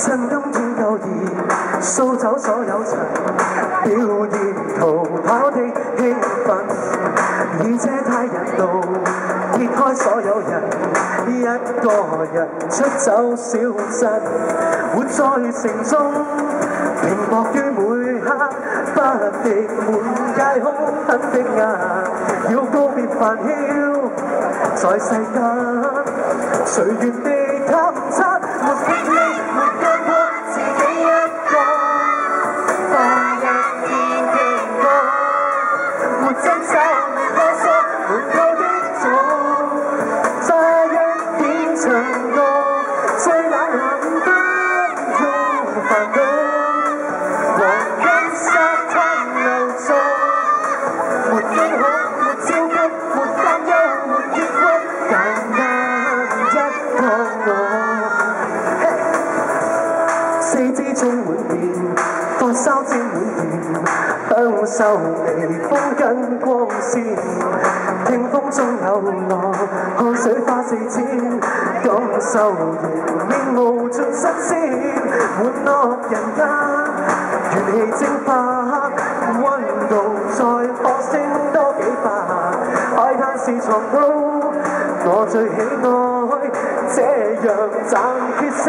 趁今天夠熱，掃走所有塵，表現逃跑的興奮，以這太引導，撇開所有人，一個人出走小鎮，活在城中，屏幕於每刻，不敵滿街空狠的眼，要告別煩囂，在世間隨緣地探測，沒迫力，沒壓迫，自己一個，放一天的歌，沒爭吵，沒囉嗦，沒夠的做，差一點唱歌，最冷冷的用煩惱，黃金沙灘留座，沒驚恐，沒焦急，沒擔憂，沒抑鬱，簡單一個我。四肢充滿電，發燒沾滿電，享受微風跟光線，聽風中有浪，看水花四濺，感受迎面無盡新鮮，玩樂人間，元氣蒸發，溫度再火星多幾百，海灘是床鋪，我最喜愛這樣暫歇息。